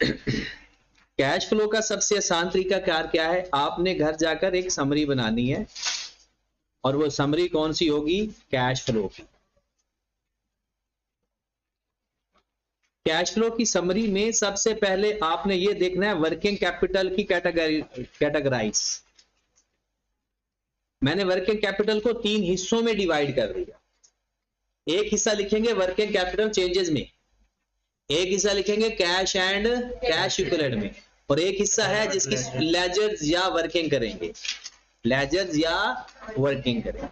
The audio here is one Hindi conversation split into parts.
कैश फ्लो का सबसे आसान तरीका कार क्या है, आपने घर जाकर एक समरी बनानी है और वो समरी कौन सी होगी, कैश फ्लो की। कैश फ्लो की समरी में सबसे पहले आपने ये देखना है वर्किंग कैपिटल की कैटेगराइज। मैंने वर्किंग कैपिटल को 3 हिस्सों में डिवाइड कर दिया। एक हिस्सा लिखेंगे वर्किंग कैपिटल चेंजेस में, एक हिस्सा लिखेंगे कैश एंड कैश इक्विवेलेंट में, और एक हिस्सा है जिसकी लेजर्स या वर्किंग करेंगे, लेजर्स या वर्किंग करेंगे।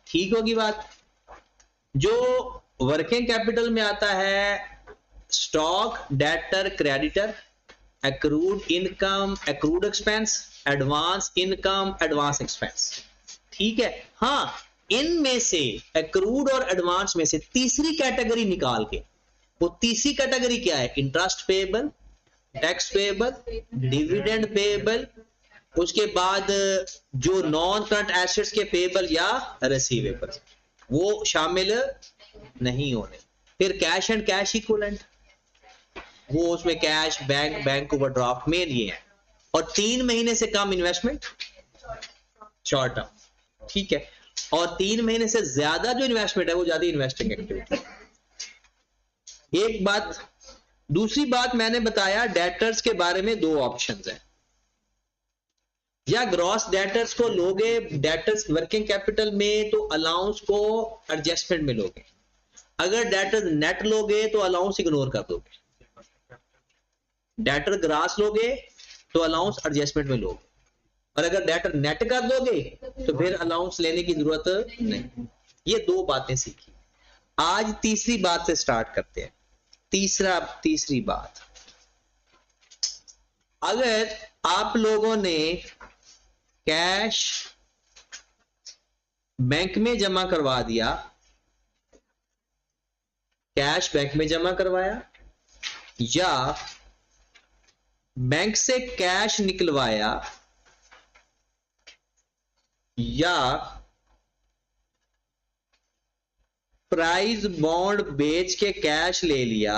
ठीक होगी बात। जो वर्किंग कैपिटल में आता है stock, debtor, creditor, accrued income, accrued expense, advance income, advance expense. ठीक है। हाँ, इनमें से accrued और एडवांस में से तीसरी कैटेगरी निकाल के, वो तीसरी कैटेगरी क्या है, interest payable, tax payable, dividend payable, उसके बाद जो नॉन करंट एसेट्स के पेएबल या रिसीवेबल, वो शामिल नहीं होने। फिर कैश एंड कैश इक्विवेलेंट, वो उसमें कैश, बैंक ओवरड्राफ्ट में ये है। और 3 महीने से कम इन्वेस्टमेंट शॉर्ट टर्म। ठीक है। और 3 महीने से ज्यादा जो इन्वेस्टमेंट है वो ज्यादा इन्वेस्टिंग एक्टिविटी। एक बात। दूसरी बात मैंने बताया डेटर्स के बारे में 2 ऑप्शंस हैं। या ग्रॉस डेटर्स को लोगे, डेटर्स वर्किंग कैपिटल में तो अलाउंस को एडजस्टमेंट में लोगे। अगर डेटर्स नेट लोगे तो अलाउंस इग्नोर कर दोगे। डेटर ग्रास लोगे तो अलाउंस एडजस्टमेंट में लोगे, और अगर डेटर नेट कर दोगे तो फिर अलाउंस लेने की जरूरत नहीं। ये 2 बातें सीखी। आज तीसरी बात से स्टार्ट करते हैं। तीसरी बात, अगर आप लोगों ने कैश बैंक में जमा करवा दिया, कैश बैंक में जमा करवाया या बैंक से कैश निकलवाया या प्राइज बॉन्ड बेच के कैश ले लिया,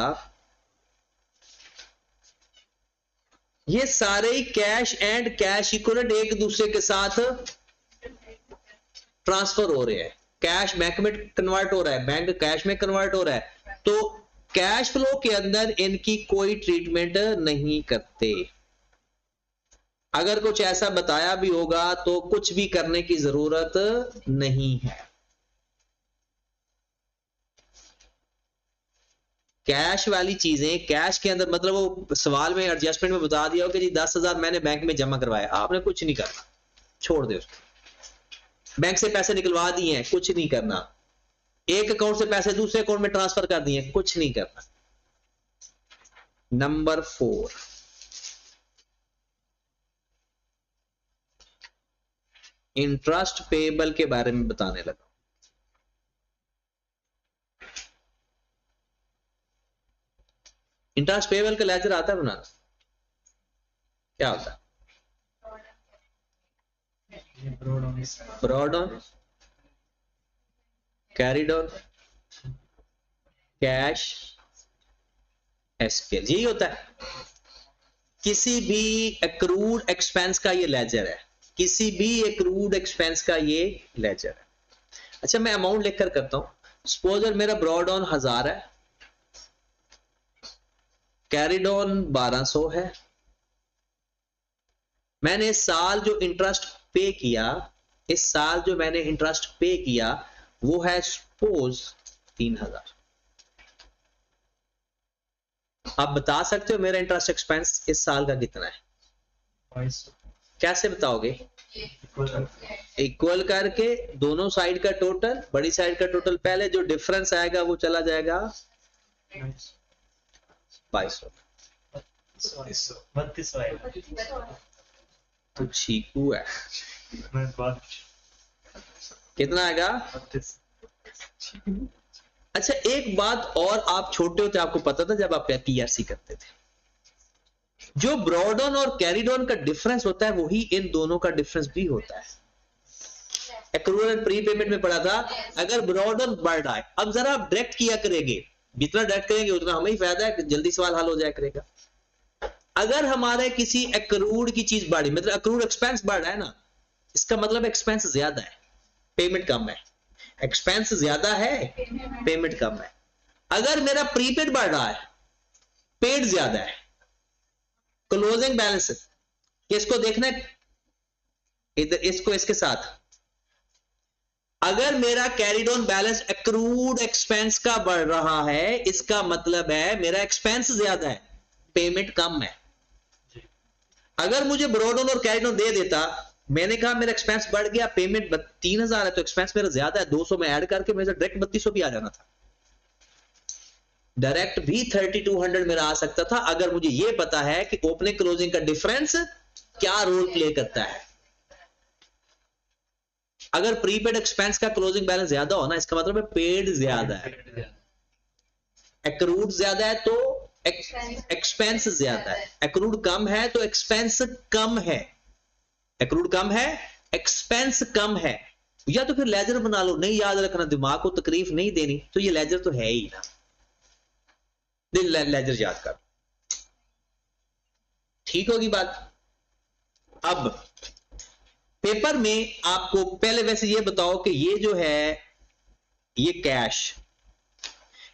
ये सारे ही कैश एंड कैश इक्विवेलेंट एक दूसरे के साथ ट्रांसफर हो रहे हैं। कैश बैंक में कन्वर्ट हो रहा है, बैंक कैश में कन्वर्ट हो रहा है, तो कैश फ्लो के अंदर इनकी कोई ट्रीटमेंट नहीं करते। अगर कुछ ऐसा बताया भी होगा तो कुछ भी करने की जरूरत नहीं है। कैश वाली चीजें कैश के अंदर, मतलब वो सवाल में एडजस्टमेंट में बता दिया हो कि जी 10,000 मैंने बैंक में जमा करवाया, आपने कुछ नहीं करना, छोड़ दे उसको। बैंक से पैसे निकलवा दिए हैं, कुछ नहीं करना। एक अकाउंट से पैसे दूसरे अकाउंट में ट्रांसफर कर दिए, कुछ नहीं करना। नंबर 4, इंटरेस्ट पेएबल के बारे में बताने लगा। इंटरेस्ट पेएबल का लेजर आता है बनाना? क्या होता है? Brought on, carried on, cash, SPL, यही होता है। किसी भी एक्रूड एक्सपेंस का ये लेजर है, किसी भी एक्रूड एक्सपेंस का ये लेजर है। अच्छा, मैं अमाउंट लिखकर करता हूं। सपोज मेरा ब्रॉड ऑन 1000 है, कैरिड ऑन 1200 है। मैंने इस साल जो इंटरेस्ट पे किया, इस साल जो मैंने इंटरेस्ट पे किया वो है सपोज 3000। आप बता सकते हो मेरा इंटरेस्ट एक्सपेंस इस साल का कितना है? कैसे बताओगे? इक्वल करके दोनों साइड का टोटल, बड़ी साइड का टोटल पहले, जो डिफरेंस आएगा वो चला जाएगा 2200। तो चीकू है, कितना आएगा? अच्छा, एक बात और, आप छोटे होते आपको पता था जब आप पीआरसी करते थे, जो ब्रॉड ऑन और कैरिड ऑन का डिफरेंस होता है वही इन दोनों का डिफरेंस भी होता है। एक्रूअल एंड प्री पेमेंट में पढ़ा था, अगर ब्रॉड ऑन बढ़ रहा है, अब जरा आप डायरेक्ट किया करेंगे, जितना डायरेक्ट करेंगे उतना हमें ही फायदा है, जल्दी सवाल हल हो जाया करेगा। अगर हमारे किसी एक्रूड की चीज बढ़ी, मतलब एक्रूड एक्सपेंस बढ़ रहा है ना, इसका मतलब एक्सपेंस ज्यादा है, पेमेंट कम है। एक्सपेंस ज्यादा है, पेमेंट कम है। अगर मेरा प्रीपेड बढ़ रहा है, पेड ज्यादा है, क्लोजिंग बैलेंस, इसको देखना है इधर, इसको इसके साथ। अगर मेरा carried on balance accrued expense का बढ़ रहा है, इसका मतलब है मेरा एक्सपेंस ज्यादा है, पेमेंट कम है। अगर मुझे ब्रॉड ऑन और कैरिड ऑन दे देता, मैंने कहा मेरा एक्सपेंस बढ़ गया, पेमेंट 3000 है, तो एक्सपेंस मेरा ज्यादा है, 200 में ऐड करके मेरे डायरेक्ट 3200 भी आ जाना था, डायरेक्ट भी 3200 मेरा आ सकता था, अगर मुझे यह पता है कि ओपनिंग क्लोजिंग का डिफरेंस क्या रोल प्ले करता है। अगर प्रीपेड एक्सपेंस का क्लोजिंग बैलेंस ज्यादा हो ना, इसका मतलब है पेड ज्यादा है, एक्रूड ज्यादा है तो एक्सपेंस ज्यादा है, एक्रूड कम है तो एक्सपेंस कम है, एक्रूड कम है, एक्सपेंस कम है। या तो फिर लेजर बना लो, नहीं याद रखना, दिमाग को तकलीफ नहीं देनी, तो ये लेजर तो है ही ना, लेजर याद कर, ठीक होगी बात। अब पेपर में आपको पहले वैसे ये बताओ कि ये जो है, ये कैश,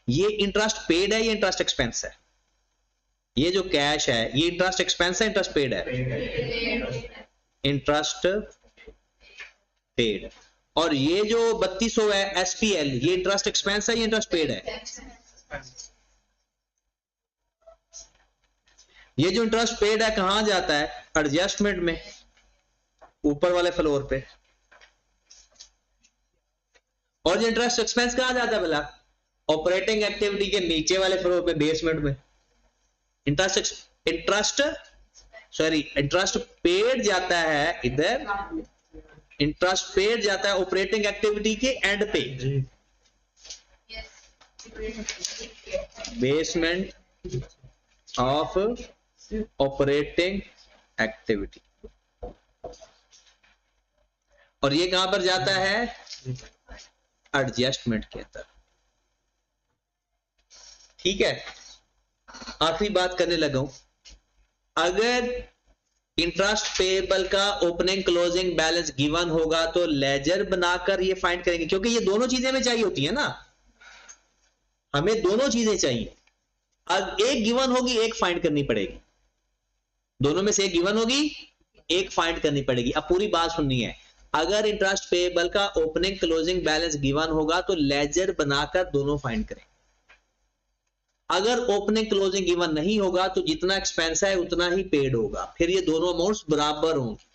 ये इंटरेस्ट पेड है, ये इंटरेस्ट एक्सपेंस है? ये जो कैश है, ये इंटरेस्ट एक्सपेंस है, इंटरेस्ट पेड है? Interest paid. और ये जो 3200 है एसपीएल, ये इंटरेस्ट एक्सपेंस है, ये इंटरेस्ट पेड है? ये जो इंटरेस्ट पेड है कहां जाता है? एडजस्टमेंट में, ऊपर वाले फ्लोर पे। और जो इंटरेस्ट एक्सपेंस कहां जाता है भला? ऑपरेटिंग एक्टिविटी के नीचे वाले फ्लोर पे, बेसमेंट में। इंटरेस्ट पेड जाता है इधर, इंटरेस्ट पेड जाता है ऑपरेटिंग एक्टिविटी के एंड पे, बेसमेंट ऑफ ऑपरेटिंग एक्टिविटी। और ये कहां पर जाता है? एडजस्टमेंट के अंदर, ठीक है। आखिरी बात करने लगा हूं, अगर इंटरेस्ट पेएबल का ओपनिंग क्लोजिंग बैलेंस गिवन होगा तो लेजर बनाकर ये फाइंड करेंगे, क्योंकि ये दोनों चीजें हमें चाहिए होती है ना, हमें दोनों चीजें चाहिए। अब एक गिवन होगी, एक फाइंड करनी पड़ेगी, दोनों में से एक गिवन होगी, एक फाइंड करनी पड़ेगी। अब पूरी बात सुननी है, अगर इंटरेस्ट पेएबल का ओपनिंग क्लोजिंग बैलेंस गिवन होगा तो लेजर बनाकर दोनों फाइंड करें। अगर ओपनिंग क्लोजिंग गिवन नहीं होगा तो जितना एक्सपेंस है उतना ही पेड होगा, फिर ये दोनों अमाउंट्स बराबर होंगी।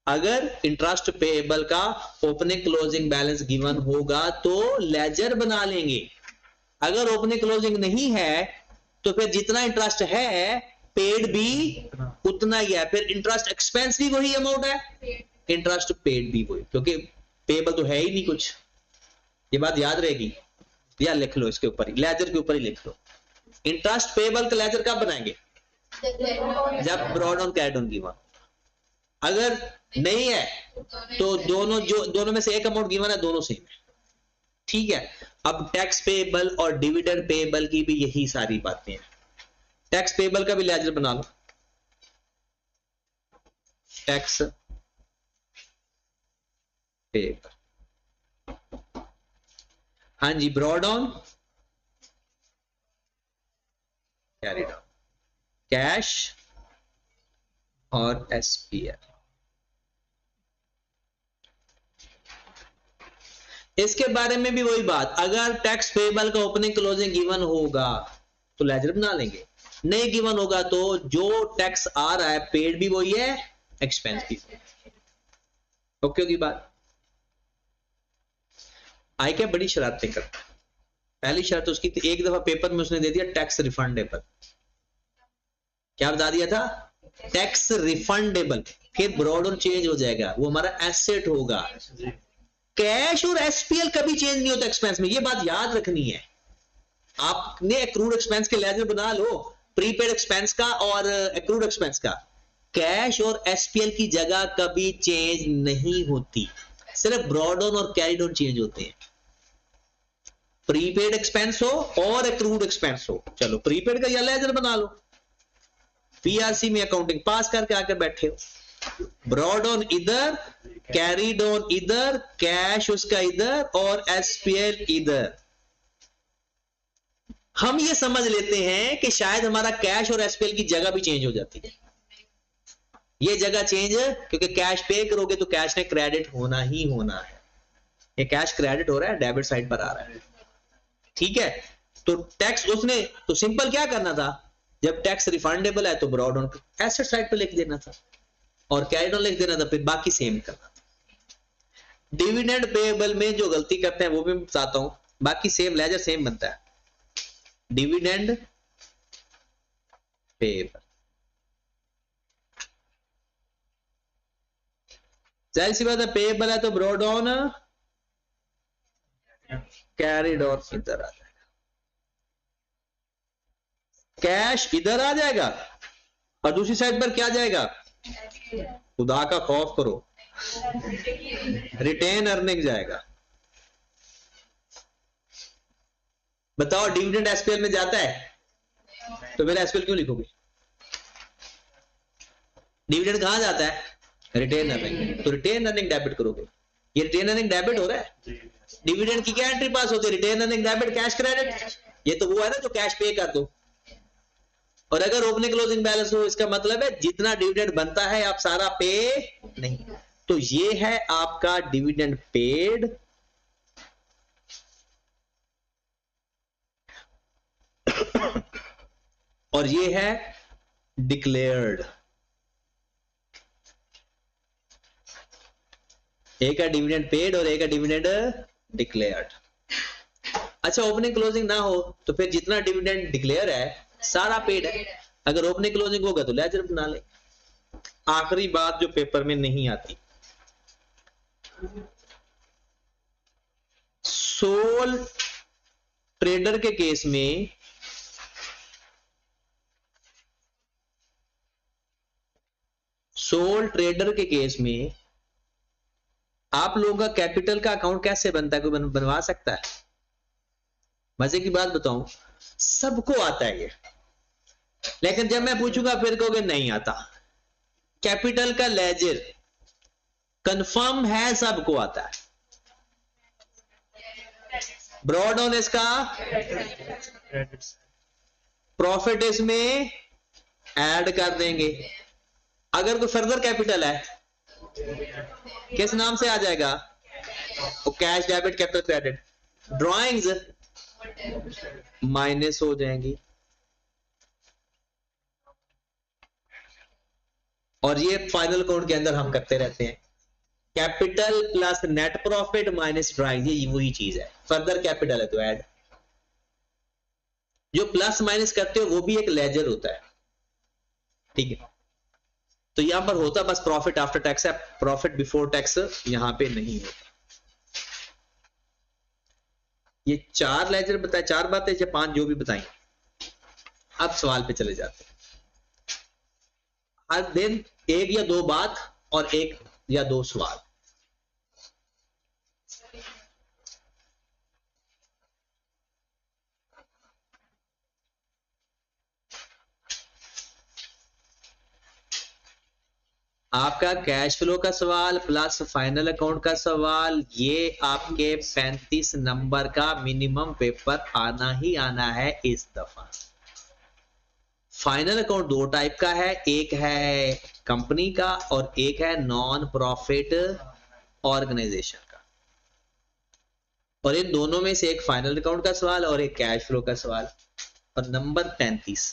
अगर इंटरेस्ट पेएबल का ओपनिंग क्लोजिंग बैलेंस गिवन होगा तो लेजर बना लेंगे, अगर ओपनिंग क्लोजिंग नहीं है तो फिर जितना इंटरेस्ट है पेड भी उतना ही है, फिर इंटरेस्ट एक्सपेंस भी वही अमाउंट है, इंटरेस्ट पेड भी वही, क्योंकि पेएबल तो है ही नहीं कुछ। ये बात याद रहेगी, या लिख लो इसके ऊपर ही, लेजर के ऊपर ही लिख लो। इंटरेस्ट पेएबल का लेजर कब बनाएंगे? जब brought on carried on given. अगर नहीं है तो दोनों में से एक अमाउंट गिवन है, दोनों सेम है, ठीक है। अब टैक्स पेएबल और डिविडेंड पेएबल की भी यही सारी बातें हैं। टैक्स पेएबल का भी लेजर बना लो, टैक्स पेएबल, हाँ जी, brought on carried on, cash और एसपीएल। इसके बारे में भी वही बात, अगर टैक्स पेएबल का ओपनिंग क्लोजिंग गिवन होगा तो लेजर बना लेंगे, नहीं गिवन होगा तो जो टैक्स आ रहा है पेड भी वही है, एक्सपेंस भी। ओके होगी बात। आई क्या बड़ी शरारतें करता है। पहली शर्त उसकी थी, एक दफा पेपर में उसने दे दिया टैक्स रिफंडेबल, क्या बता दिया था? टैक्स रिफंडेबल, फिर ब्रॉड ऑन चेंज हो जाएगा, वो हमारा एसेट होगा। कैश और एसपीएल कभी चेंज नहीं होता एक्सपेंस में, ये बात याद रखनी है। आपने एक्रूड एक्सपेंस के लेजर बना लो, प्रीपेड एक्सपेंस का और एक्रूड एक्सपेंस का, कैश और एसपीएल की जगह कभी चेंज नहीं होती, सिर्फ ब्रॉड ऑन और कैरिड ऑन चेंज होते हैं। प्रीपेड एक्सपेंस हो और एक्रूड एक्सपेंस हो। चलो प्रीपेड का यह लेजर बना लो, पीआरसी में अकाउंटिंग पास करके आके बैठे हो। ब्रॉड ऑन इधर, कैरीड ऑन इधर, कैश उसका इधर और एसपीएल इधर। हम ये समझ लेते हैं कि शायद हमारा कैश और एसपीएल की जगह भी चेंज हो जाती है। ये जगह चेंज क्योंकि कैश पे करोगे तो कैश ने क्रेडिट होना ही होना है। ये कैश क्रेडिट हो रहा है, डेबिट साइड पर आ रहा है, ठीक है। तो टैक्स उसने तो सिंपल क्या करना था, जब टैक्स रिफंडेबल है तो ब्रॉड ऑन एसेट साइड पे लिख देना था और कैरिड ऑन लिख देना था, फिर बाकी सेम करना था। डिविडेंड पेएबल में जो गलती करते हैं वो भी मैं बताता हूं, बाकी सेम लेजर सेम बनता है। डिविडेंड पेएबल, जाहिर सी बात है पेएबल है तो ब्रॉड ऑन कैरिड ऑन इधर आ जाएगा, कैश इधर आ जाएगा और दूसरी साइड पर क्या जाएगा, खुदा का खौफ करो, रिटेन अर्निंग जाएगा। बताओ डिविडेंड एसपीएल में जाता है तो मेरा एसपीएल क्यों लिखोगे? डिविडेंड कहां जाता है, रिटेन अर्निंग, तो रिटेन अर्निंग डेबिट करोगे। ये रिटेन अर्निंग डेबिट हो रहा है, डिविडेंड की क्या एंट्री पास होती है, retain earning debit cash credit. ये तो वो है ना जो कैश पे कर दो, और अगर ओपनिंग क्लोजिंग बैलेंस हो इसका मतलब है जितना डिविडेंड बनता है आप सारा पे नहीं। तो ये है आपका डिविडेंड पेड और ये है डिक्लेयर्ड। एक है डिविडेंड पेड और एक है डिविडेंड डिक्लेयर्ड। अच्छा ओपनिंग क्लोजिंग ना हो तो फिर जितना डिविडेंड डिक्लेयर है सारा पेड है, अगर ओपनिंग क्लोजिंग होगा तो लेजर बना ले। आखिरी बात जो पेपर में नहीं आती, सोल ट्रेडर के केस में आप लोगों का कैपिटल का अकाउंट कैसे बनता है, कोई बनवा सकता है? मजे की बात बताऊं, सबको आता है ये, लेकिन जब मैं पूछूंगा फिर कहोगे नहीं आता। कैपिटल का लेजर कंफर्म है, सबको आता है। ब्रॉड ऑन इसका प्रॉफिट इसमें ऐड कर देंगे। अगर कोई फर्दर कैपिटल है किस नाम से आ जाएगा, वो cash debit capital credit, drawings minus हो जाएंगी। और ये फाइनल अकाउंट के अंदर हम करते रहते हैं, capital plus net profit minus drawing, ये वही चीज है। फर्दर कैपिटल है तो ऐड, जो प्लस माइनस करते हो वो भी एक लेजर होता है, ठीक है। तो यहां पर होता बस प्रॉफिट आफ्टर टैक्स है, प्रॉफिट बिफोर टैक्स यहां पे नहीं होता। ये 4 लेजर बताए, 4 बातें या 5 जो भी बताई। अब सवाल पे चले जाते हैं। हर दिन 1 या 2 बात और 1 या 2 सवाल। आपका कैश फ्लो का सवाल प्लस फाइनल अकाउंट का सवाल, ये आपके 35 नंबर का मिनिमम पेपर आना ही आना है इस दफा। फाइनल अकाउंट 2 टाइप का है, एक है कंपनी का और एक है नॉन प्रॉफिट ऑर्गेनाइजेशन का, और इन दोनों में से एक फाइनल अकाउंट का सवाल और एक कैश फ्लो का सवाल। और नंबर 35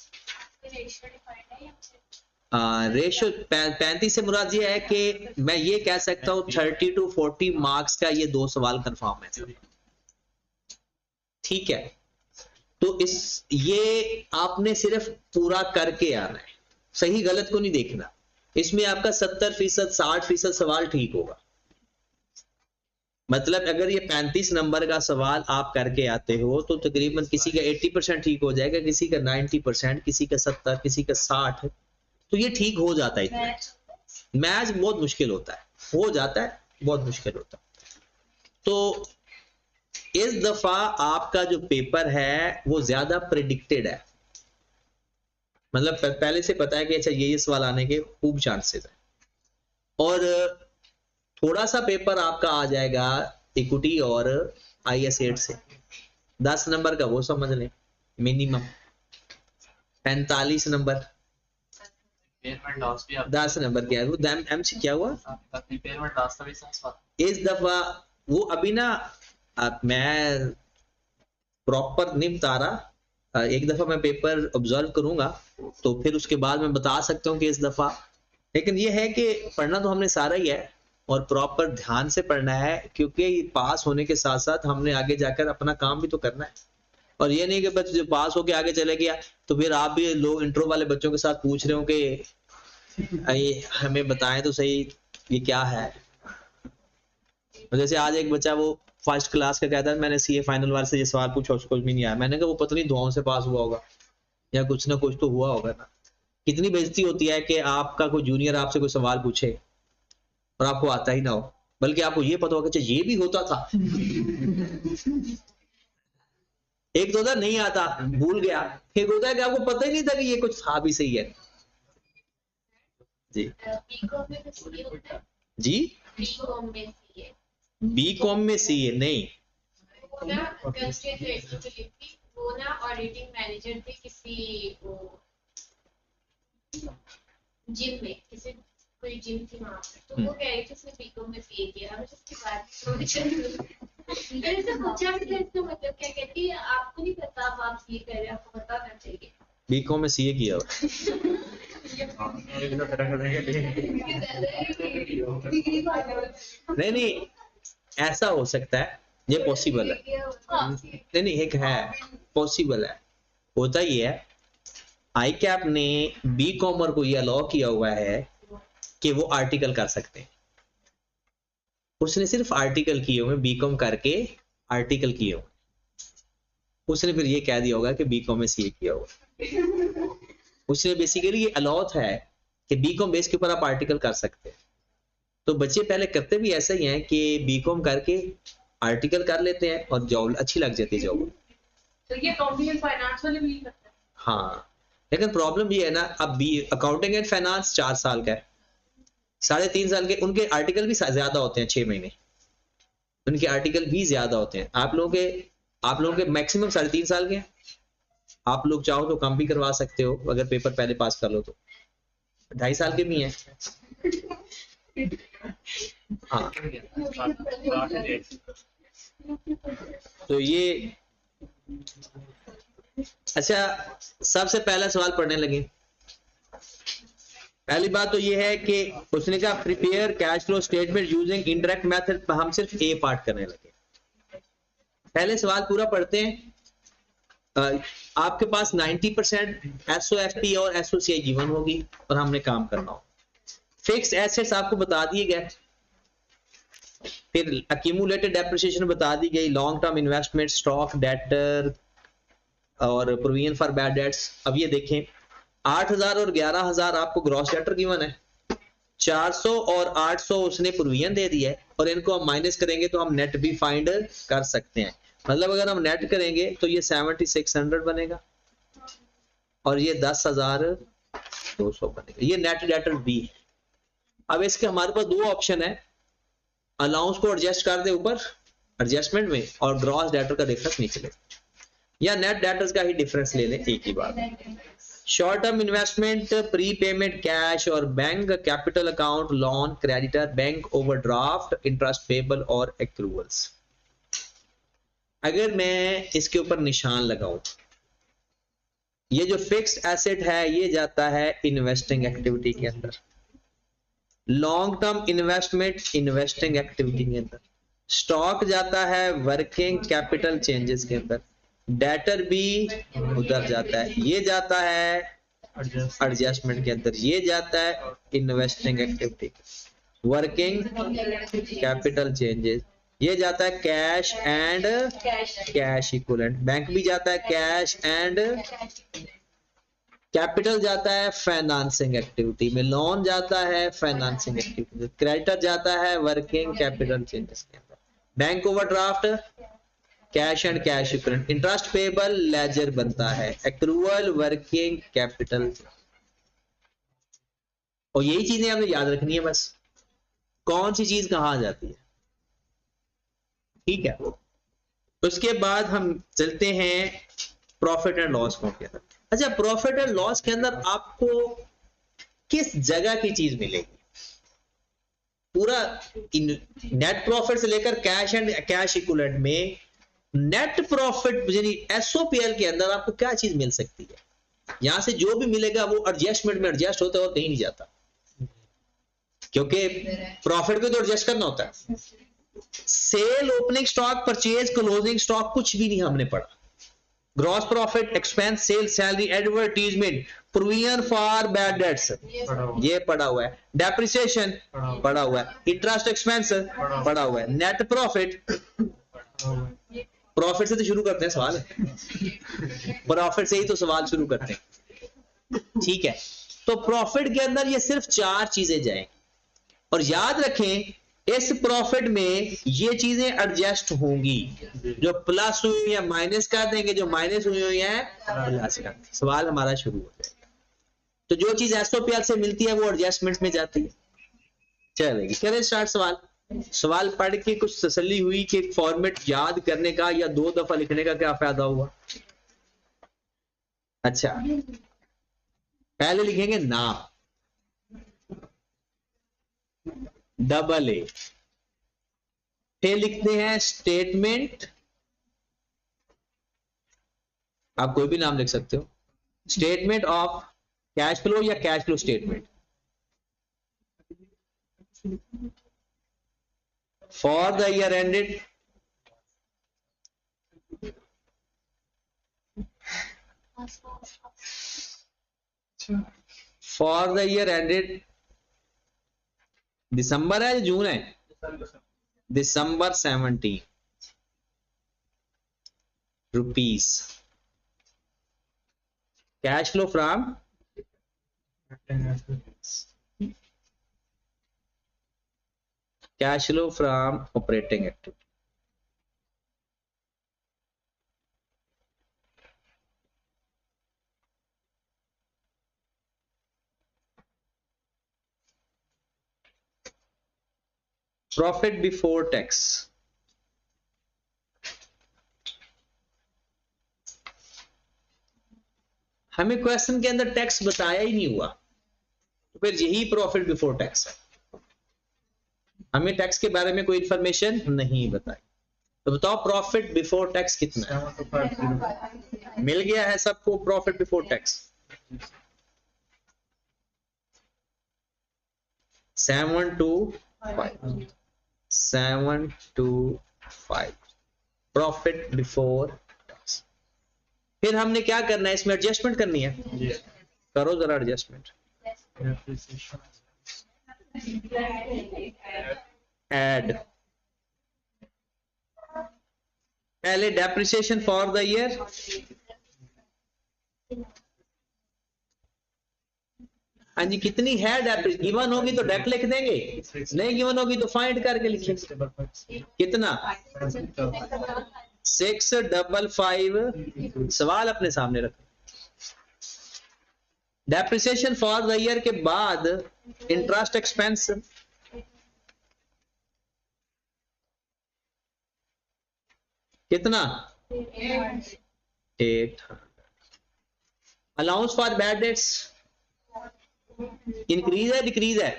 रेशो 35 से मुराद ये है कि मैं ये कह सकता हूं 30 to 40 मार्क्स का ये 2 सवाल कंफर्म है, ठीक है। तो ये आपने सिर्फ पूरा करके आना है, सही गलत को नहीं देखना। इसमें आपका 70% 60% सवाल ठीक होगा। मतलब अगर ये 35 नंबर का सवाल आप करके आते हो तो तकरीबन किसी का 80% ठीक हो जाएगा, किसी का 90%, किसी का 70, किसी का 60, तो ये ठीक हो जाता है। मैथ बहुत मुश्किल होता है, हो जाता है, बहुत मुश्किल होता है। तो इस दफा आपका जो पेपर है वो ज्यादा प्रेडिक्टेड है, मतलब पहले से पता है कि अच्छा ये सवाल आने के खूब चांसेस है। और थोड़ा सा पेपर आपका आ जाएगा इक्विटी और IS8 से, 10 नंबर का वो समझ लें मिनिमम, 45 नंबर 10 नंबर क्या है वो एम से क्या हुआ इस दफा वो अभी ना मैं प्रॉपर नहीं बता रहा, एक दफा मैं पेपर ऑब्जर्व करूंगा तो फिर उसके बाद मैं बता सकता हूँ कि इस दफा, लेकिन ये है कि पढ़ना तो हमने सारा ही है और प्रॉपर ध्यान से पढ़ना है, क्योंकि पास होने के साथ साथ हमने आगे जाकर अपना काम भी तो करना है। और ये नहीं कि बस जो पास होके आगे चले गया तो फिर आप भी लोग इंट्रो वाले बच्चों के साथ पूछ रहे हो कि ये हमें बताएं तो सही ये क्या है। जैसे आज एक बच्चा वो फर्स्ट क्लास का कहता है मैंने CA फाइनल वाले से ये सवाल पूछा उसको कुछ भी नहीं आया, मैंने कहा वो पता नहीं दुआओं से पास हुआ होगा या कुछ ना कुछ तो हुआ होगा ना। कितनी बेइज्जती होती है कि आपका कोई जूनियर आपसे कोई सवाल पूछे और आपको आता ही ना हो, बल्कि आपको ये पता होगा कि ये भी होता था एक तो था नहीं आता भूल गया, एक होता है कि आपको पता ही नहीं था कि ये कुछ था भी सही है। जी जी B.Com में CA नहीं, वो ना ऑडिटिंग मैनेजर थे किसी जिम में, किसी कोई जिम थी वहां पर, तो वो कह रही थी उसने B.Com में CA किया, और उसके बाद मैंने से पूछा भी था इसका मतलब क्या, कहती है आपको नहीं पता आप CA कर रहे हैं, आपको बताना चाहिए। B.Com में CA किया हुआ नहीं ऐसा हो सकता है, ये पॉसिबल है, नहीं एक है पॉसिबल है। होता ही है ICAP ने B.Comer को ये अलाउ किया हुआ है कि वो आर्टिकल कर सकते हैं, उसने सिर्फ आर्टिकल किए हुए B.Com करके आर्टिकल किए हुए, उसने फिर ये कह दिया होगा कि B.Com में CA किया हुआ, उसने बेसिकली ये अलाउ है कि B.Com बेस के ऊपर आप आर्टिकल कर सकते हैं। तो बच्चे पहले करते भी ऐसा ही हैं कि B.Com करके आर्टिकल कर लेते हैं और जॉब अच्छी लग जाती है जॉब। तो ये अकाउंटिंग एंड फाइनेंस वाले भी करते हैं। हाँ, लेकिन प्रॉब्लम ये है ना, अब अकाउंटिंग एंड फाइनेंस 4 साल का है, 3.5 साल के उनके आर्टिकल भी ज्यादा होते हैं, 6 महीने उनके आर्टिकल भी ज्यादा होते हैं। आप लोगों के मैक्सिमम 3.5 साल के हैं, आप लोग चाहो तो कम भी करवा सकते हो अगर पेपर पहले पास कर लो तो, 2.5 साल के भी हैं। हाँ तो ये अच्छा, सबसे पहला सवाल पढ़ने लगे। पहली बात तो ये है कि उसने कहा prepare cash flow statement using indirect method, हम सिर्फ A पार्ट करने लगे। पहले सवाल पूरा पढ़ते हैं। आपके पास 90% SOFP और SOCI जीवन होगी और हमने काम करना हो। फिक्स एसेट्स आपको बता दिए गए, फिर अक्यूमुलेटेड डेप्रिसिएशन बता दी गई, long term investment, stock, debtor और प्रोविजन फॉर बैड डेट्स। अब ये देखें 8,000 और 11,000 आपको ग्रॉस डेटर गिवन है, 400 और 800 उसने प्रोविजन दे दिया है, और इनको हम माइनस करेंगे तो हम नेट भी फाइंड कर सकते हैं। मतलब अगर हम नेट करेंगे तो ये 7600 बनेगा और ये 10,200 बनेगा, ये नेट डेटर बी है। अब इसके हमारे पास 2 ऑप्शन है, अलाउंस को एडजस्ट कर दे ऊपर एडजस्टमेंट में और ग्रॉस डेटर का डिफरेंस नीचे ले, या नेट डेटर्स का ही डिफरेंस ले लें, एक ही बात। Short term investment, prepayment cash और bank, capital account, loan, creditor, bank overdraft, interest payable और एक्रूवल्स। अगर मैं इसके ऊपर निशान लगाऊं, ये जो फिक्स्ड एसेट है ये जाता है इन्वेस्टिंग एक्टिविटी के अंदर, long term investment investing activity के अंदर, स्टॉक जाता है वर्किंग कैपिटल चेंजेस के अंदर, डेटर भी उधर जाता है, ये जाता है एडजस्टमेंट के अंदर, ये जाता है investing activity, working capital changes, ये जाता है cash and cash equivalent, bank भी जाता है कैश एंड कैपिटल जाता है फाइनेंसिंग एक्टिविटी में, लोन जाता है फाइनेंसिंग एक्टिविटी, क्रेडिटर जाता है वर्किंग कैपिटल चेंजेस के अंदर, bank overdraft cash and cash equivalent, interest payable laser बनता है, एक्रूअल वर्किंग कैपिटल, और यही चीजें आपने याद रखनी है बस, कौन सी चीज कहां जाती है, ठीक है। उसके बाद हम चलते हैं प्रॉफिट एंड लॉस अकाउंट के अंदर। अच्छा, प्रॉफिट एंड लॉस के अंदर आपको किस जगह की चीज मिलेगी, पूरा नेट प्रॉफिट से लेकर कैश एंड कैश इक्विवेलेंट में नेट प्रॉफिट यानी एसओपीएल के अंदर आपको क्या चीज मिल सकती है, यहां से जो भी मिलेगा वो एडजस्टमेंट में एडजस्ट होता है और कहीं नहीं जाता, क्योंकि प्रॉफिट को तो एडजस्ट करना होता है। Sale, opening stock, purchase, closing stock कुछ भी नहीं हमने पढ़ा। Gross profit, expense, sale, salary, advertisement, provision for bad debts ये पड़ा हुआ है, डेप्रिसिएशन पड़ा हुआ है, इंटरेस्ट एक्सपेंस पड़ा हुआ है, नेट प्रॉफिट, प्रॉफिट से तो शुरू करते हैं सवाल, प्रॉफिट से ही तो सवाल शुरू करते हैं, ठीक है। तो प्रॉफिट के अंदर ये सिर्फ 4 चीजें जाएं, और याद रखें इस प्रॉफिट में ये चीजें एडजस्ट होंगी, जो प्लस हुई है माइनस कर देंगे, जो माइनस हुई है प्लस कर देंगे, सवाल हमारा शुरू हो जाएगा। तो जो चीज एसओपीएल से मिलती है वो एडजस्टमेंट में जाती है। चलेगी, करें स्टार्ट सवाल। सवाल पढ़ के कुछ तसल्ली हुई कि फॉर्मेट याद करने का या 2 दफा लिखने का क्या फायदा हुआ। अच्छा, पहले लिखेंगे नाम, डबल ए, फिर लिखते हैं स्टेटमेंट, आप कोई भी नाम लिख सकते हो, स्टेटमेंट ऑफ कैश फ्लो या cash flow statement for the year ended, for the year ended December है जून है, December 17 rupees, cash flow from cash flow from operating activity, profit before tax, हमें क्वेश्चन के अंदर टैक्स बताया ही नहीं हुआ, तो फिर यही प्रॉफिट बिफोर टैक्स है, हमें टैक्स के बारे में कोई इंफॉर्मेशन नहीं बताई। तो बताओ प्रॉफिट बिफोर टैक्स कितना है, मिल गया है सबको profit before tax 725 725 profit before tax. फिर हमने क्या करना है, इसमें एडजस्टमेंट करनी है, करो जरा एडजस्टमेंट, ऐड, पहले डेप्रिसिएशन फॉर द ईयर, हाँ जी कितनी है डेप्रिसिएशन, गिवन होगी तो डेप लिख देंगे, नहीं गिवन होगी तो फाइंड करके लिखेंगे, कितना 655, सवाल अपने सामने रखो। डेप्रिसिएशन फॉर द ईयर के बाद इंटरेस्ट एक्सपेंस कितना 800, allowance for bad dates increase है डिक्रीज है,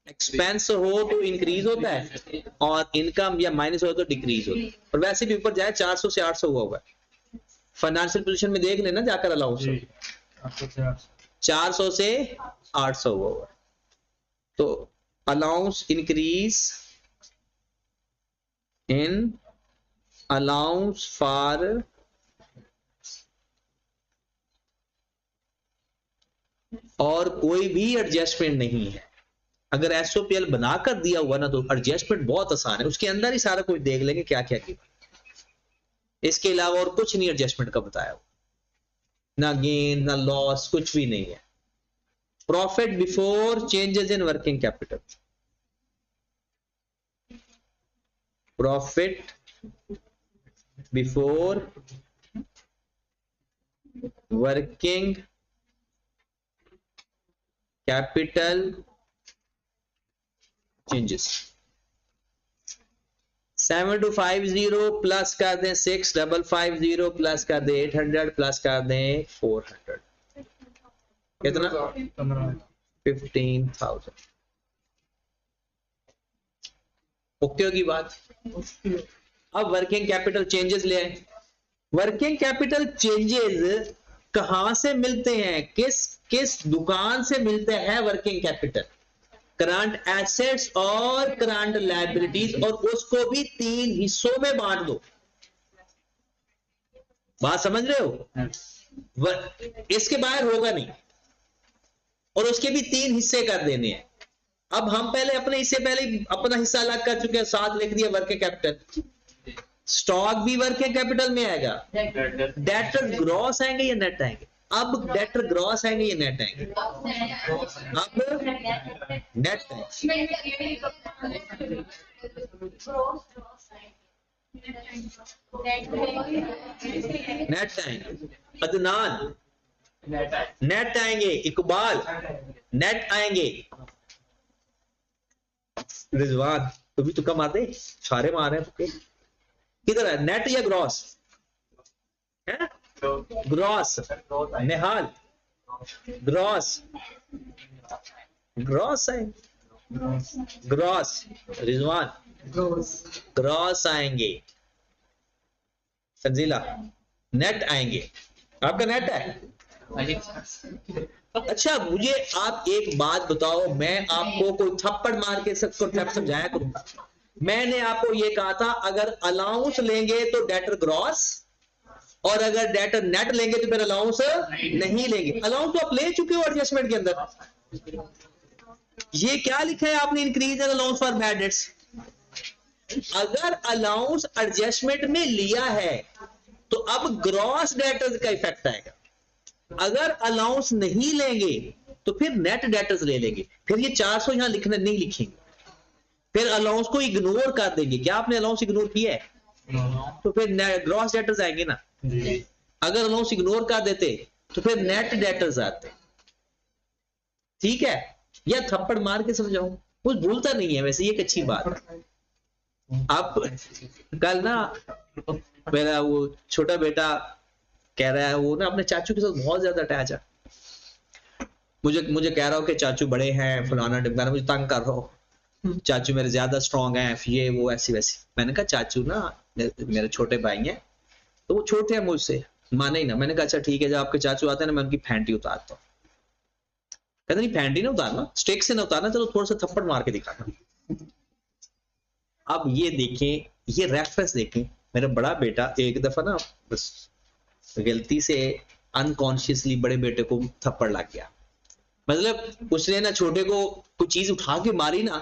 एक्सपेंस हो तो इंक्रीज होता है और इनकम या माइनस हो तो डिक्रीज होता है, और वैसे भी ऊपर जाए 400 से 800 हुआ है, फाइनेंशियल पोजीशन में देख लेना जाकर, अलाउंस 400 से 800 हुआ है, तो allowance increase in allowance for और कोई भी एडजस्टमेंट नहीं है। अगर एसओपीएल बनाकर दिया हुआ ना तो एडजस्टमेंट बहुत आसान है, उसके अंदर ही सारा कुछ देख लेंगे क्या क्या किया, इसके अलावा और कुछ नहीं एडजस्टमेंट का बताया हुआ, ना गेन ना लॉस कुछ भी नहीं है। Profit before changes in working capital, profit before working capital changes. 7250 plus कर दें 6550 प्लस कर दें 800 प्लस कर दें 400, कितना? 15,000। ओके होगी बात? अब वर्किंग कैपिटल चेंजेस ले आए। वर्किंग कैपिटल चेंजेस कहां से मिलते हैं, किस किस दुकान से मिलते हैं वर्किंग कैपिटल? करंट एसेट्स और करंट लायबिलिटीज, और उसको भी 3 हिस्सों में बांट दो। बात समझ रहे हो? इसके बाहर होगा नहीं, और उसके भी 3 हिस्से कर देने हैं। अब हम पहले अपने हिस्से पहले अपना हिस्सा अलग कर चुके हैं, 7 लिख दिया वर्किंग कैपिटल। स्टॉक भी वर्किंग कैपिटल में आएगा। डेटर ग्रॉस आएंगे या नेट आएंगे? अब डेटर ग्रॉस आएंगे या नेट आएंगे? अब नेट नेट आएंगे। अदनान नेट आएंगे। इकबाल नेट आएंगे। रिजवान तो भी तुक्का मार दे, सारे मार रहे हैं। किधर है नेट या ग्रॉस? है ग्रॉस। निहाल ग्रॉस, ग्रॉस है ग्रॉस। रिजवान ग्रॉस आएंगे। संजीला नेट आएंगे। आपका नेट है? अच्छा मुझे आप एक बात बताओ, मैं आपको कोई थप्पड़ मार के सबको समझाया करूंगा। मैंने आपको ये कहा था अगर अलाउंस लेंगे तो डेटर ग्रॉस, और अगर डेटर नेट लेंगे तो फिर अलाउंस नहीं लेंगे। अलाउंस तो आप ले चुके हो एडजस्टमेंट के अंदर। ये क्या लिखा है आपने? Increase in allowance for bad dates. अगर अलाउंस एडजस्टमेंट में लिया है तो अब ग्रॉस डेटर्स का इफेक्ट आएगा। अगर अलाउंस नहीं लेंगे तो फिर नेट डेटर्स ले लेंगे। फिर ये 400 यहां लिखना नहीं लिखेंगे, फिर अलाउंस को इग्नोर कर देंगे। क्या आपने अलाउंस इग्नोर किया है? तो फिर ग्रॉस डेटर्स आएंगे ना। अगर अलाउंस इग्नोर कर देते तो फिर नेट डेटर्स आते। ठीक है, या थप्पड़ मार के समझाऊं, कुछ भूलता नहीं है। वैसे ये एक अच्छी बात है। आप कल ना मेरा वो छोटा बेटा कह रहा है, वो ना अपने चाचू के साथ बहुत ज्यादा अटैच है। मुझे कह रहा हो कि चाचू बड़े हैं, फलाना ढिमकाना, मुझे तंग कर रहा हो, चाचू मेरे ज्यादा स्ट्रांग हैं, ये वो ऐसी वैसी। मैंने कहा चाचू ना मेरे छोटे भाई हैं, तो वो छोटे हैं मुझसे, माने ही ना। मैंने कहा अच्छा ठीक है, जब आपके चाचू आते हैं ना मैं उनकी फैंटी उतारता हूँ। कहते नहीं फैंटी ना उतारना, स्टिक से ना उतारना, चलो थोड़ा सा थप्पड़ मार के दिखाना। अब ये देखें, ये रेफरेंस देखें। मेरा बड़ा बेटा एक दफा ना बस गलती से अनकॉन्शियसली बड़े बेटे को थप्पड़ लग गया। मतलब उसने ना छोटे को कोई चीज उठा के मारी ना,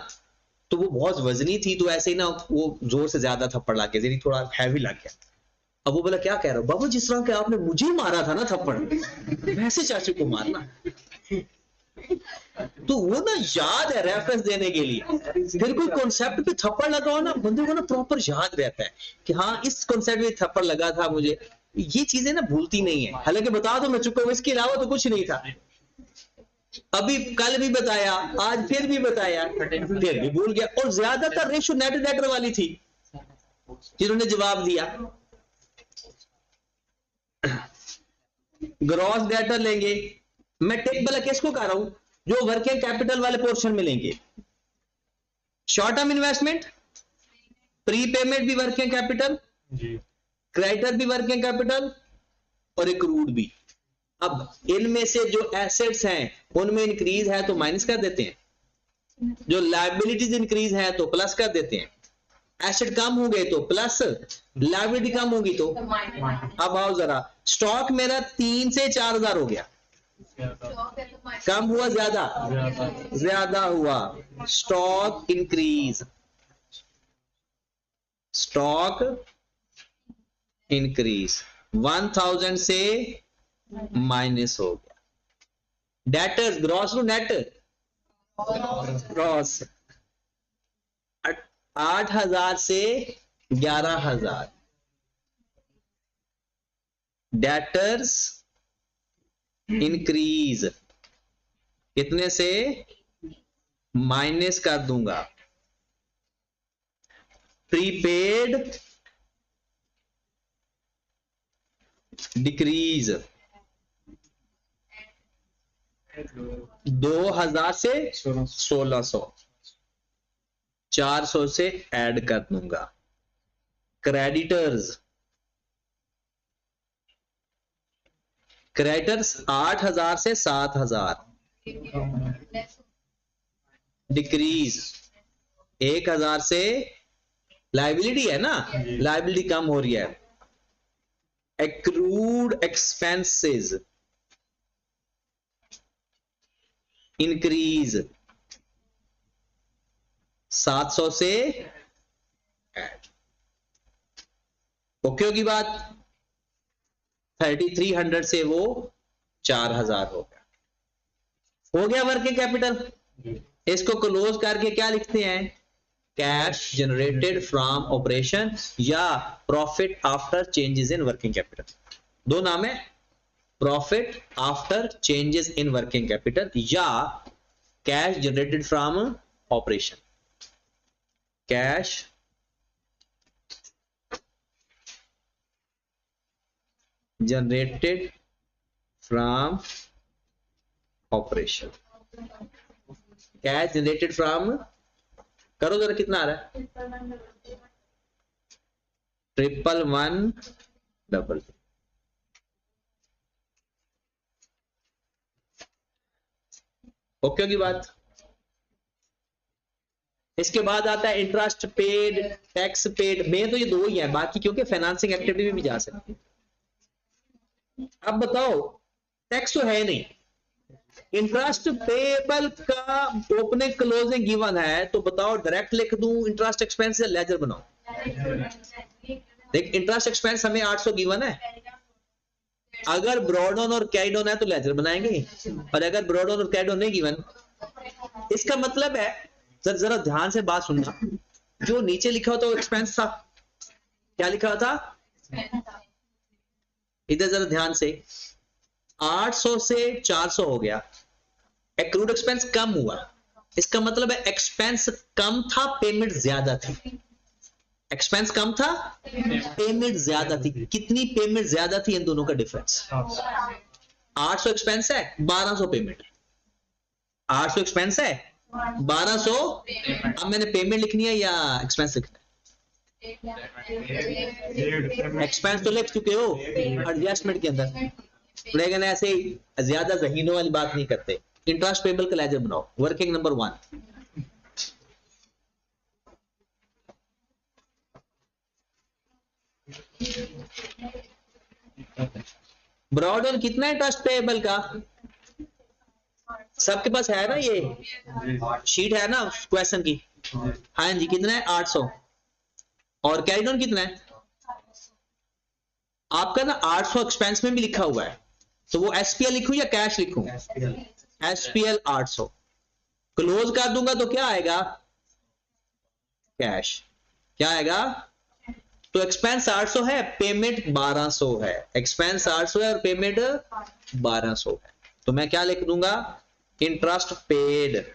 तो वो बहुत वजनी थी, तो ऐसे ही ना वो जोर से ज्यादा थप्पड़ लग गया, थोड़ा हैवी लग गया। अब वो बोला क्या कह रहा हो? बाबा जिस तरह के आपने मुझे मारा था ना थप्पड़, वैसे चाचू को मारना। तो वो ना याद है रेफरेंस देने के लिए। फिर कोई कॉन्सेप्ट पे थप्पड़ लगाओ ना, बंदे को ना प्रॉपर याद रहता है कि हाँ इस कॉन्सेप्ट में थप्पड़ लगा था मुझे। ये चीजें ना भूलती नहीं है। हालांकि बता दो मैं चुका हूं, इसके अलावा तो कुछ नहीं था। अभी कल भी बताया, आज फिर भी बताया, फिर भी भूल गया। और ज्यादातर रेशो नेट डेटर वाली थी जिन्होंने जवाब दिया। ग्रॉस डेटर लेंगे, मैं टेक वाला किसको कह रहा हूं? जो वर्किंग कैपिटल वाले पोर्शन में लेंगे। Short term investment, pre payment भी वर्किंग कैपिटल, क्रेडिटर भी वर्किंग कैपिटल, और एक्रूड भी। अब इनमें से जो एसेट्स हैं उनमें इंक्रीज है तो माइनस कर देते हैं, जो लायबिलिटीज इंक्रीज है तो प्लस कर देते हैं। एसेट कम हो गए तो प्लस, लायबिलिटी कम होगी तो। अब आओ जरा, स्टॉक मेरा 3 से 4,000 हो गया, कम हुआ ज्यादा? ज्यादा हुआ। स्टॉक इंक्रीज, स्टॉक इंक्रीज 1000 से माइनस हो गया। Debtors gross to net, gross 8,000 से 11,000, डेटर्स इंक्रीज, कितने से? माइनस कर दूंगा। प्रीपेड डिक्रीज, 2000 से 1600, 400 से ऐड कर दूंगा। क्रेडिटर्स, क्रेडिटर्स 8000 से 7000, डिक्रीज 1000 से, लाइबिलिटी है ना, लाइबिलिटी कम हो रही है। एक्रूड एक्सपेंसेस इंक्रीज 700 से ऐड। ओके होगी बात? 3300 से वो 4000 हो गया। हो गया वर्किंग कैपिटल। इसको क्लोज करके क्या लिखते हैं? कैश जनरेटेड फ्रॉम ऑपरेशन या profit after changes in working capital. दो नाम है, profit after changes in working capital या cash generated from operation. Cash generated from operation, cash generated from, करो जरा कितना आ रहा है? 111 ओके की बात। इसके बाद आता है इंटरेस्ट पेड, टैक्स पेड। में तो ये दो ही है, बाकी क्योंकि फाइनेंसिंग एक्टिविटी में भी जा सकती है। अब बताओ, टैक्स तो है नहीं, इंटरेस्ट पेबल का ओपनिंग क्लोजिंग गिवन है, तो बताओ डायरेक्ट लिख दूं इंटरेस्ट एक्सपेंस या लेजर बनाओ? देख, इंटरेस्ट एक्सपेंस हमें 800 गिवन है, अगर ब्रॉड ऑन और कैरिड ऑन है तो लेजर बनाएंगे, और अगर ब्रॉड ऑन और कैरिड ऑन नहीं गिवन, इसका मतलब है, जरा ध्यान से बात सुनना, जो नीचे लिखा होता वो एक्सपेंस था। क्या लिखा था? इधर जरा ध्यान से, 800 से 400 हो गया, एक्रूड एक्सपेंस कम हुआ, इसका मतलब है एक्सपेंस कम था, पेमेंट ज्यादा थी। एक्सपेंस कम था, पेमेंट ज्यादा थी। कितनी पेमेंट ज्यादा थी? इन दोनों का डिफरेंस। 800 एक्सपेंस है, 1200 पेमेंट। 800 एक्सपेंस है, 1200। अब मैंने पेमेंट लिखनी है या एक्सपेंस लिखना है? एक्सपेंस तो लिख चुके हो एडजस्टमेंट के अंदर, लेकिन ऐसे ज्यादा जहीनों वाली बात नहीं करते। इंटरेस्ट पेबल का लेजर बनाओ, वर्किंग नंबर 1। ब्रॉड ऑन कितना है इंटरेस्ट पेबल का? सबके पास है ना, ये शीट है ना क्वेश्चन की? हाँ जी, कितना है? 800। और कैरिड ऑन कितना है आपका? ना 800 एक्सपेंस में भी लिखा हुआ है, तो वो एसपीएल लिखूं या कैश लिखूं? एसपीएल 800। क्लोज कर दूंगा तो क्या आएगा? कैश। क्या आएगा? तो एक्सपेंस 800 है, पेमेंट 1200 है। एक्सपेंस 800 है और पेमेंट 1200 है, तो मैं क्या लिख दूंगा? इंटरेस्ट पेड,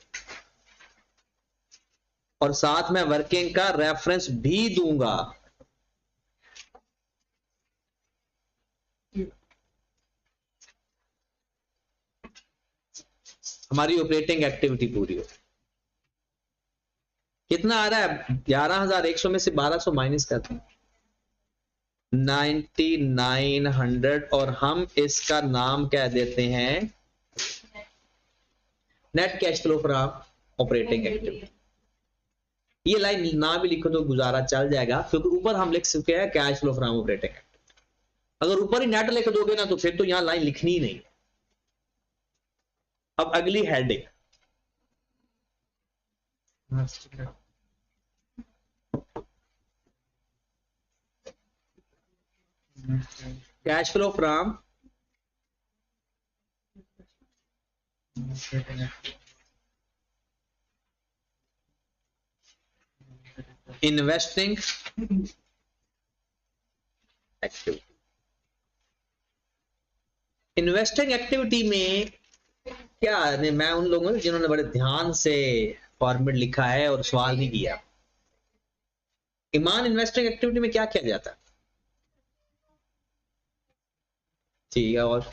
और साथ में वर्किंग का रेफरेंस भी दूंगा। हमारी ऑपरेटिंग एक्टिविटी पूरी हो। कितना आ रहा है? 11100 में से 1200 माइनस करते हैं, 9900, और हम इसका नाम क्या देते हैं? Net cash flow from operating activity. ये लाइन ना भी लिखो तो गुजारा चल जाएगा, क्योंकि ऊपर हम लिख सकते हैं cash flow from operating activity. अगर ऊपर ही नेट लिख दोगे ना, तो फिर तो यहां लाइन लिखनी ही नहीं। अब अगली heading, cash flow from investing activity. Investing activity में क्या है, मैं उन लोगों ने जिन्होंने बड़े ध्यान से फॉर्मेट लिखा है और सवाल नहीं किया। ईमान इन्वेस्टिंग एक्टिविटी में क्या किया जाता है? ठीक है, और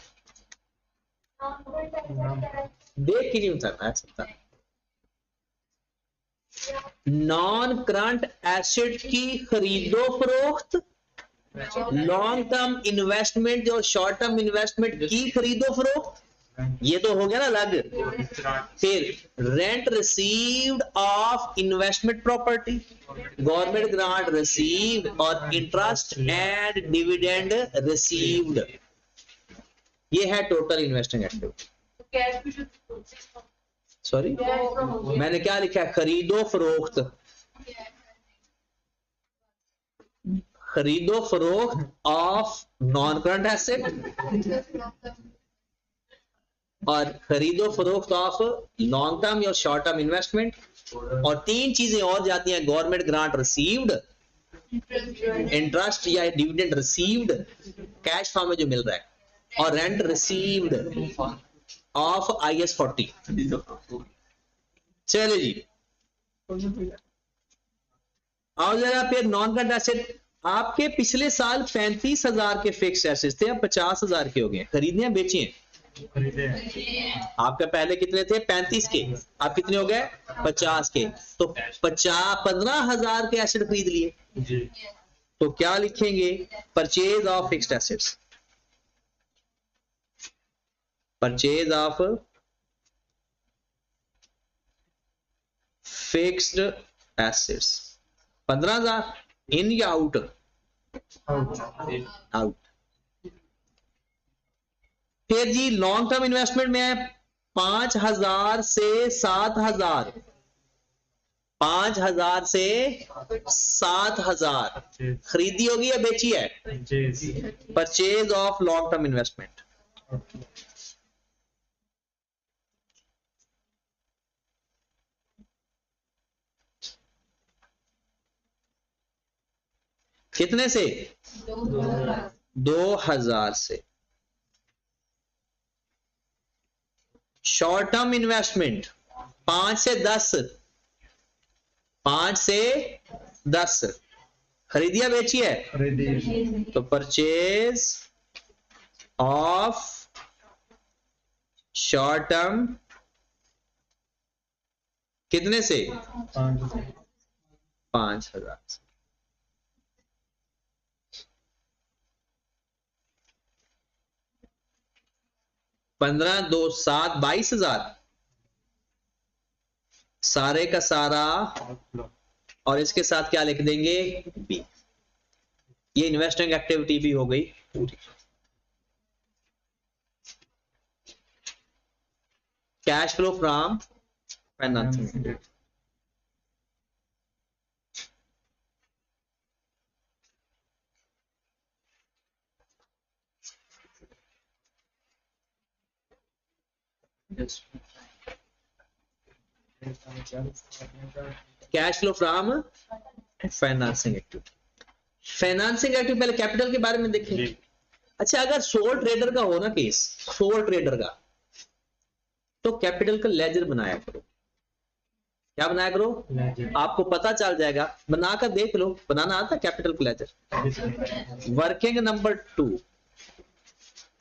देख के नहीं उतरना है सकता। नॉन करंट एसेट की खरीदो फरोख्त, लॉन्ग टर्म इन्वेस्टमेंट और शॉर्ट टर्म इन्वेस्टमेंट की खरीदो फरोख्त, ये तो हो गया ना अलग। फिर rent received of investment property, government grant received और इंटरेस्ट एंड डिविडेंड रिसीव्ड, ये है टोटल इन्वेस्टिंग एक्टिविटी। सॉरी, मैंने क्या लिखा है? खरीदो फरोख्त, खरीदो फरोख्त ऑफ नॉन करंट एसेट और खरीदो फरोख्त ऑफ लॉन्ग टर्म या शॉर्ट टर्म इन्वेस्टमेंट, और तीन चीजें और जाती हैं, गवर्नमेंट ग्रांट रिसीव्ड, इंटरेस्ट या डिविडेंड रिसीव्ड कैश फॉर्म में जो मिल रहा है, और रेंट रिसीव्ड ऑफ IS 40। चलिए जी, आओ जरा फिर नॉन करंट एसेट। आपके पिछले साल 35,000 के फिक्स एसेट्स थे, अब 50,000 के हो गए। खरीदने हैं बेचे हैं? आपके पहले कितने थे? 35 के, आप कितने हो गए? 50 के। तो 15,000 के एसेट खरीद लिए। तो क्या लिखेंगे? Purchase of fixed assets, purchase of fixed assets. 15,000 इन या आउट? आउट। फिर जी लॉन्ग टर्म इन्वेस्टमेंट में है 5,000 से 7,000, 5,000 से 7,000 खरीदी होगी या बेची है? Purchase of long term investment. कितने से? 2,000 से। शॉर्ट टर्म इन्वेस्टमेंट 5 से 10, 5 से 10 खरीदिया बेची है? तो परचेज ऑफ शॉर्ट टर्म कितने से? 5,000 से। पंद्रह 2 7 22,000 सारे का सारा, और इसके साथ क्या लिख देंगे? बी। ये इन्वेस्टिंग एक्टिविटी भी हो गई पूरी। Cash flow from financing, cash flow from financing activity. Financing activity पहले कैपिटल के बारे में देखेंगे। अच्छा, अगर सोल ट्रेडर का हो ना केस, सोल ट्रेडर का, तो कैपिटल का लेजर बनाया करो। क्या बनाया करो? आपको पता चल जाएगा, बनाकर देख लो। बनाना आता कैपिटल का लेजर? वर्किंग नंबर 2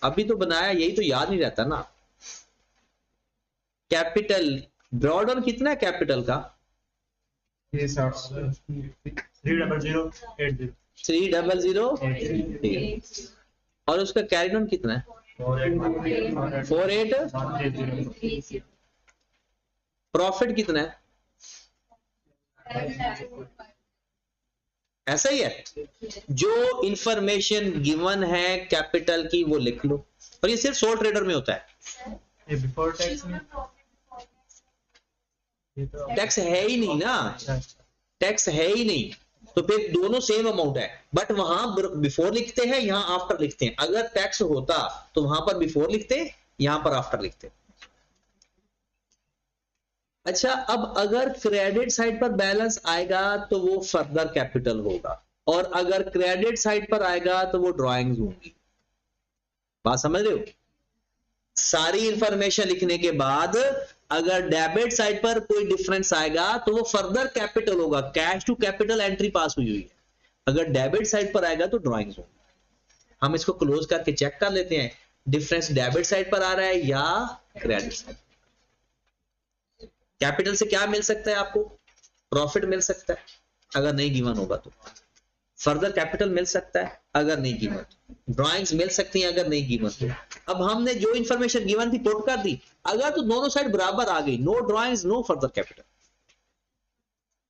अभी तो बनाया, यही तो याद नहीं रहता ना। कैपिटल ड्रॉडाउन कितना है कैपिटल का? 30080। और उसका कैरी डाउन कितना है? 48। प्रॉफिट कितना है? ऐसा ही है। जो इंफॉर्मेशन गिवन है कैपिटल की वो लिख लो, और ये सिर्फ सोल ट्रेडर में होता है। बिफोर टैक्स में टैक्स है ही नहीं ना, टैक्स है ही नहीं, तो फिर दोनों सेम अमाउंट है, बट वहां बिफोर लिखते हैं, यहां आफ्टर लिखते हैं। अगर टैक्स होता तो वहां पर बिफोर लिखते, यहां पर आफ्टर लिखते। अच्छा, अब अगर क्रेडिट साइड पर बैलेंस आएगा तो वो फर्दर कैपिटल होगा, और अगर क्रेडिट साइड पर आएगा तो वो ड्राइंग्स होंगी। बात समझ रहे हो? सारी इंफॉर्मेशन लिखने के बाद अगर डेबिट साइड पर कोई डिफरेंस आएगा तो वो फर्दर कैपिटल होगा, cash to capital entry pass हुई है। अगर डेबिट साइड पर आएगा तो ड्रॉइंग्स होगी। हम इसको क्लोज करके चेक कर लेते हैं डिफरेंस डेबिट साइड पर आ रहा है या क्रेडिट साइड। कैपिटल से क्या मिल सकता है आपको? प्रॉफिट मिल सकता है अगर नहीं गिवन होगा तो, फर्दर कैपिटल मिल सकता है अगर नहीं गिवन, ड्राइंग्स मिल सकती हैं अगर नहीं गिवन तो। अब हमने जो इंफॉर्मेशन गिवन थी पुट कर दी, अगर तो दोनों साइड बराबर आ गई, no drawings no further capital.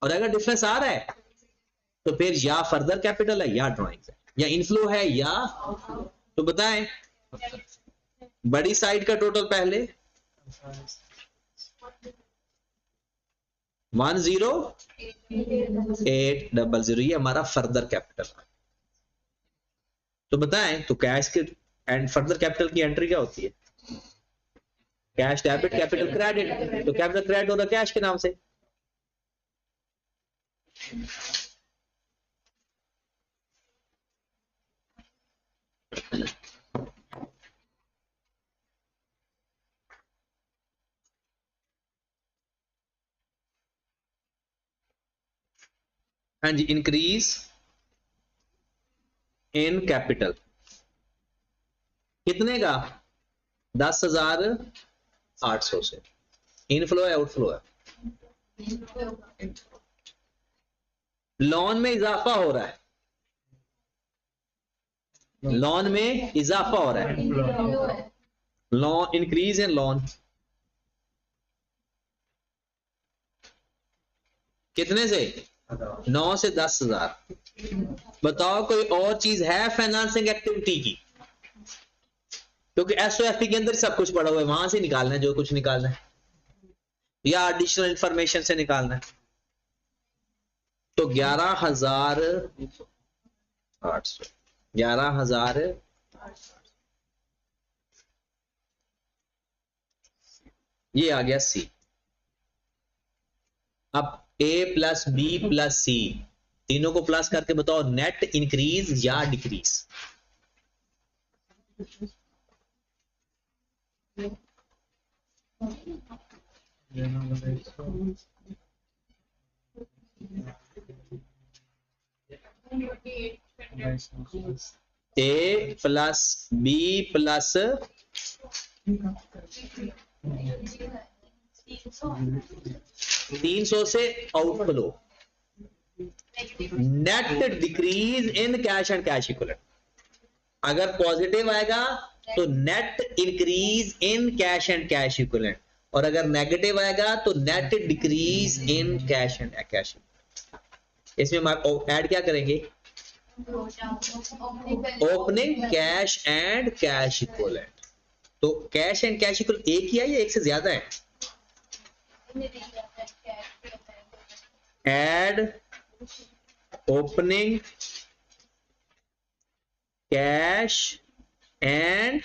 और अगर डिफरेंस आ रहा है तो फिर या फर्दर कैपिटल है या ड्राइंग्स है, या इनफ्लो है या। तो बताएं बड़ी साइड का टोटल पहले 10800, ये हमारा फर्दर कैपिटल। तो बताएं तो कैश के एंड फर्दर कैपिटल की एंट्री क्या होती है? कैश डेबिट कैपिटल क्रेडिट, तो कैपिटल क्रेडिट होता है कैश के नाम से। हाँ जी, इंक्रीज इन कैपिटल कितने का? 10,800 से। इनफ्लो है आउटफ्लो है? लोन में इजाफा हो रहा है, लोन में इजाफा हो रहा है, लोन इंक्रीज इन लोन कितने से? 9 से 10,000। बताओ कोई और चीज है फाइनेंसिंग एक्टिविटी की? क्योंकि एसओएफपी के अंदर सब कुछ पड़ा हुआ है, वहां से निकालना है जो कुछ निकालना है, या एडिशनल इंफॉर्मेशन से निकालना है। तो 11,800 ये आ गया सी। अब ए प्लस बी प्लस सी तीनों को प्लस करके बताओ नेट इंक्रीज या डिक्रीज? ए प्लस बी प्लस 300 से outflow, net decrease in cash and cash equivalent. अगर पॉजिटिव आएगा तो net increase in cash and cash equivalent, और अगर नेगेटिव आएगा तो net decrease in cash and cash equivalent. इसमें हम ऐड क्या करेंगे? Opening cash and cash equivalent. तो कैश एंड कैश इक्विवेलेंट एक ही है या एक से ज्यादा है? Add opening cash and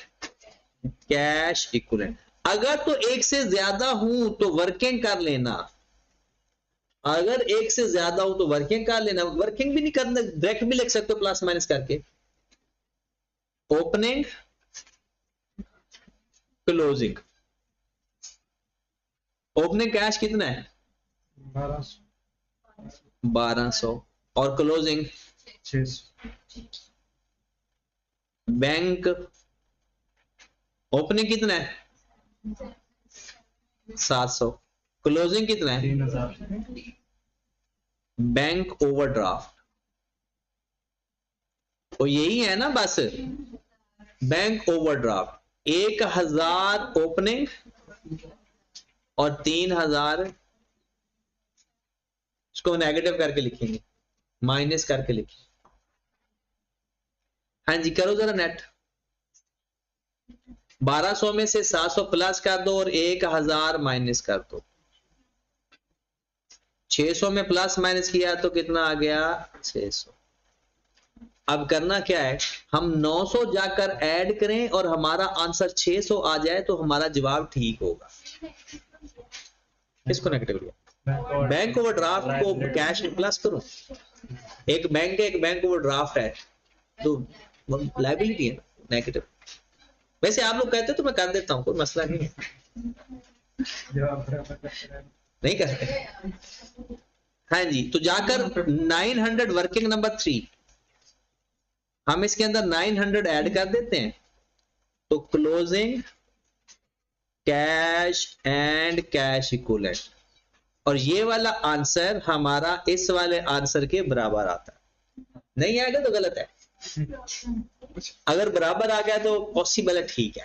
cash equivalent. अगर तो एक से ज्यादा हूं तो वर्किंग कर लेना, अगर एक से ज्यादा हूं तो वर्किंग कर लेना। वर्किंग भी नहीं करना, डायरेक्ट भी लिख सकते हो प्लस माइनस करके। Opening closing. ओपनिंग कैश कितना है? 1200 और क्लोजिंग 600। बैंक ओपनिंग कितना है? 700, क्लोजिंग कितना है? 3000। बैंक ओवरड्राफ्ट तो यही है ना बस, बैंक ओवरड्राफ्ट 1000 ओपनिंग और 3000 इसको नेगेटिव करके लिखेंगे, माइनस करके लिखेंगे। हाँ जी करो जरा नेट। 1200 में से 700 प्लस कर दो और 1000 माइनस कर दो। 600 में प्लस माइनस किया तो कितना आ गया? 600। अब करना क्या है, हम 900 जाकर ऐड करें और हमारा आंसर 600 आ जाए तो हमारा जवाब ठीक होगा। इसको नेगेटिव लिया। बैंक ओवरड्राफ्ट को कैश में प्लस करो। एक बैंक है, एक बैंक ओवरड्राफ्ट है, तो लायबिलिटी है नेगेटिव। वैसे आप लोग कहते तो मैं कर देता हूँ, कोई मसला नहीं है। जब आप बराबर करते हैं नहीं करते। हाँ जी, तो जाकर 900 वर्किंग नंबर 3 हम इसके अंदर 900 ऐड कर देते हैं, तो closing cash and cash equivalent, और ये वाला आंसर हमारा इस वाले आंसर के बराबर आता है। नहीं आएगा तो गलत है, अगर बराबर आ गया तो पॉसिबल है, ठीक है।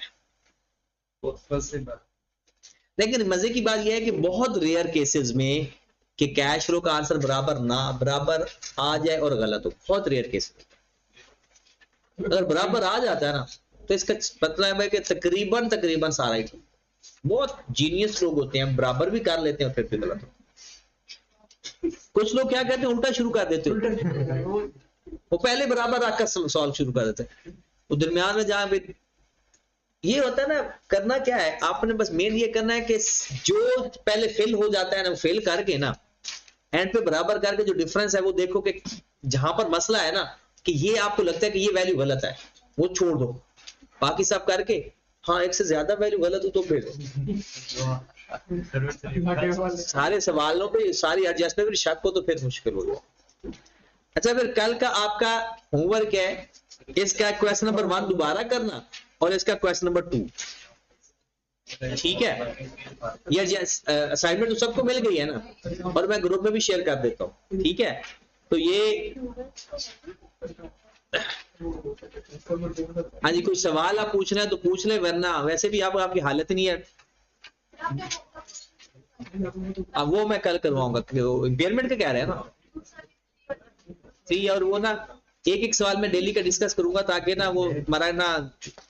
लेकिन मजे की बात यह है कि बहुत रेयर केसेस में कि कैश फ्लो का आंसर बराबर आ जाए और गलत हो, बहुत रेयर केसेस। अगर बराबर आ जाता है ना तो इसका मतलब है कि तकरीबन सारा ही ठीक। बहुत जीनियस लोग होते हैं, बराबर भी कर लेते हैं और फिर भी गलत हो। कुछ लोग क्या कहते हैं, उल्टा शुरू कर देते हैं, वो पहले बराबर रखकर सॉल्व शुरू कर देते हैं, वो दरमियान में जहां पे ये होता है ना, करना क्या है आपने, बस मेन ये करना है कि जो पहले फेल हो जाता है ना, फेल करके ना एंड पे बराबर करके जो डिफरेंस है वो देखो कि जहां पर मसला है ना कि ये आपको लगता है कि ये वैल्यू गलत है, वो छोड़ दो, बाकी सब करके हाँ एक से ज्यादा वैल्यू गलत हो तो फिर सारे सवालों पे सारी एडजस्टमेंट पे शक हो तो फिर मुश्किल हो जाए। अच्छा, फिर कल का आपका होमवर्क क्या है, इसका क्वेश्चन नंबर 1 दोबारा करना और इसका क्वेश्चन नंबर 2, ठीक है। ये असाइनमेंट तो सबको मिल गई है ना, और मैं ग्रुप में भी शेयर कर देता हूँ, ठीक है। तो ये हाँ जी, कोई सवाल आप पूछना है तो पूछ ले, वरना वैसे भी आपकी हालत नहीं है। अब वो मैं कल करवाऊंगा, इम्पेयरमेंट का कह रहे हैं ना, ठीक है। और वो ना एक सवाल में डेली का डिस्कस करूंगा ताकि ना वो हमारा ना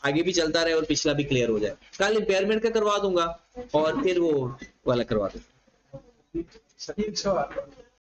आगे भी चलता रहे और पिछला भी क्लियर हो जाए। कल इम्पेयरमेंट का करवा दूंगा और फिर वो वाला करवा दूंगा।